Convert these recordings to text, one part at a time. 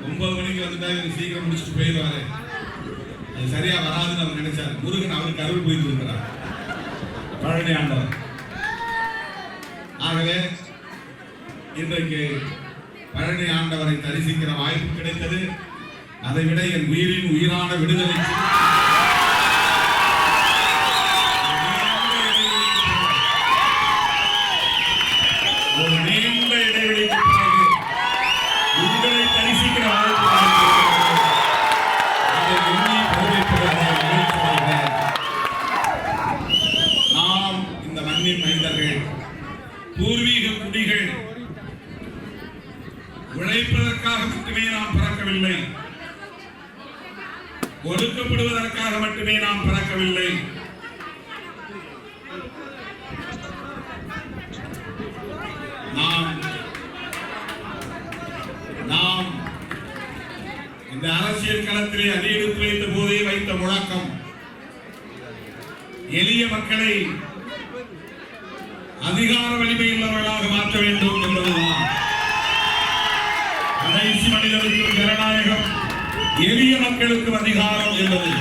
9 மணிக்கு வந்துட்டா சீக்கிரம் முடிச்சுட்டு போயிடுவாரு. அது சரியா வராதுன்னு அவர் நினைச்சார். முருகன் அவருக்கு அருள் புரிந்து இருக்கிறார், பழனி ஆண்டவர். ஆகவே இன்றைக்கு பழனி ஆண்டவரை தரிசிக்கிற வாய்ப்பு கிடைத்தது. அதை விட என் உயிரின் உயிரான விடுதலை ஒரு நீண்ட இடைவெளிக்கு பிறகு உங்களை தரிசிக்கிற வாய்ப்பு நாம் இந்த மண்ணின் மைந்தர்கள், பூர்வீக குடிகள். உழைப்பதற்காக மட்டுமே நாம் பிறக்கவில்லை, ஒடுக்கப்படுவதற்காக மட்டுமே நாம் பிறக்கவில்லை. நாம் இந்த அரசியல் களத்திலே அடியெடுத்து வைத்த போதே வைத்த முழக்கம் எளிய மக்களை அதிகார வலிமை உள்ளவர்களாக மாற்ற வேண்டும் என்பதுதான். கடைசி மனிதனுக்கு ஜனநாயகம், எளிய மக்களுக்கு அதிகாரம் என்பது.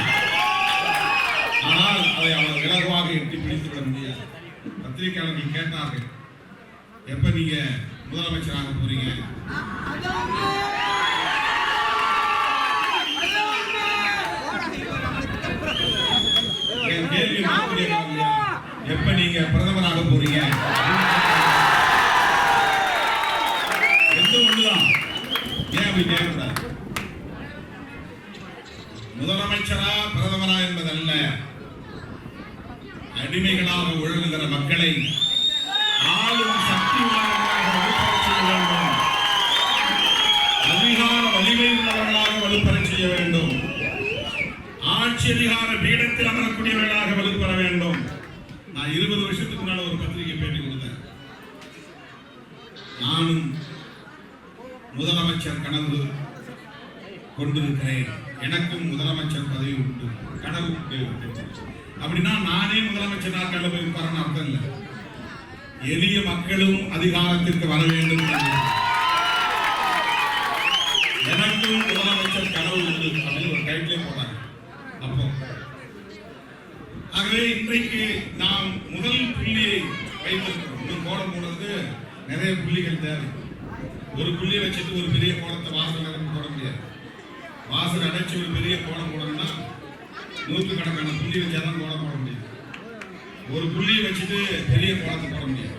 ஆனால் அதை அவர் இலகுவாக எட்டி பிடித்துவிட முடியாது. பத்திரிகையாளர்கள் கேட்டார்கள், எப்ப நீங்க முதலமைச்சராக போறீங்க? கேள்வி எப்ப நீங்க பிரதமராக போறீங்க? எந்த ஒண்ணுதான். ஏன் அப்படி கேட்கக்கூடாது? முதலமைச்சரா பிரதமரா என்பதல்ல, அடிமைகளாக ஒழுங்குகிற மக்களை ஆளும் சக்தி உள்ளவர்களாக வலுப்பெறச் செய்ய வேண்டும், அதிகார வலிமை உள்ளவர்களாக வலுப்பெறச் செய்ய வேண்டும், ஆட்சி அதிகார பீடத்தில் அமரக்கூடியவர்களாக வலுப்பெற வேண்டும். நான் 20 வருஷத்துக்கு முன்னால ஒரு பத்திரிகை பேட்டி கொடுத்தேன். நானும் முதலமைச்சர் கனவு கொண்டிருக்கிறேன், எனக்கும் முதலமைச்சர் பதவி உண்டு, கனவு உண்டு. அப்படின்னா நானே முதலமைச்சர் நாட்கள் போய் உட்காரன்னு அர்த்தம் இல்லை. எளிய மக்களும் அதிகாரத்திற்கு வர வேண்டும், எனக்கும் முதலமைச்சர் கனவு உண்டு அப்படின்னு ஒரு டைட்டிலே போட்டாங்க. அப்போ ஆகவே இன்றைக்கு நாம் முதல் புள்ளியை வைத்திருக்கிறோம். இன்னும் கோலம் போடுறது நிறைய புள்ளிகள் தேவை. ஒரு புள்ளியை வச்சுட்டு ஒரு பெரிய கோலத்தை வாசல் போட முடியாது. வாசல் அடைச்சு ஒரு பெரிய கோலம் போடணும்னா 100கணக்கான புள்ளி வச்சாதான் கோலம் போட முடியும். ஒரு புள்ளியை வச்சுட்டு பெரிய கோலத்தை போட முடியாது.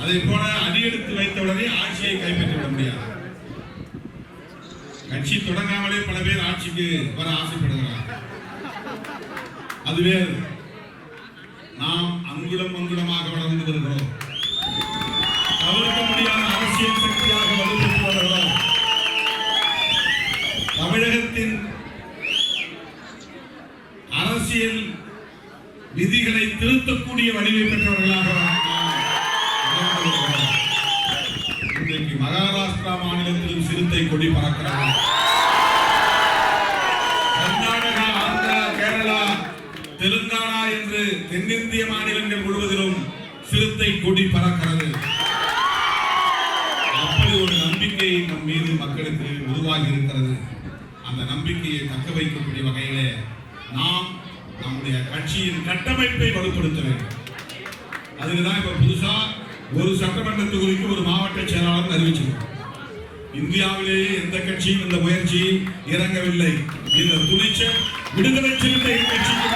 அதை போல அடியெடுத்து வைத்தவுடனே ஆட்சியை கைப்பற்றி விட முடியாது. கட்சி தொடங்காமலே பல பேர் ஆட்சிக்கு வர ஆசைப்படுகிறார். அதுவே நாம் அங்குடம் அங்குடமாக வளர்ந்து வருகிறோம். தவிர்க்க முடியாத அரசியல் சக்தியாக வலுப்பெற்று வருகிறோம். தமிழகத்தின் அரசியல் விதிகளை திருத்தக்கூடிய வலிமை பெற்றவர்களாக இன்றைக்கு மகாராஷ்டிரா மாநிலத்திலும் சிறுத்தை கொடி பறக்கிறார்கள். கர்நாடகா, ஆந்திரா, கேரளா, தெலுங்கானா என்று தென்னிந்திய மாநிலங்கள் முழுவதிலும் சிறுத்தை கொடி பறக்கிறது. அப்படி ஒரு நம்பிக்கை நம் மீது மக்களுக்கு உருவாகி இருக்கிறது. அந்த நம்பிக்கையை தக்க வைக்கக்கூடிய வகையிலே நாம் நம்முடைய கட்சியின் கட்டமைப்பை வலுப்படுத்த வேண்டும். அதுக்குதான் இப்ப புதுசா ஒரு சட்டமன்ற தொகுதிக்கு ஒரு மாவட்ட செயலாளர் அறிவிச்சிருக்கோம். இந்தியாவிலேயே எந்த கட்சியும் இந்த முயற்சியில் இறங்கவில்லை. இந்த துணிச்சல் விடுதலை சிறுத்தைகள் கட்சிக்கு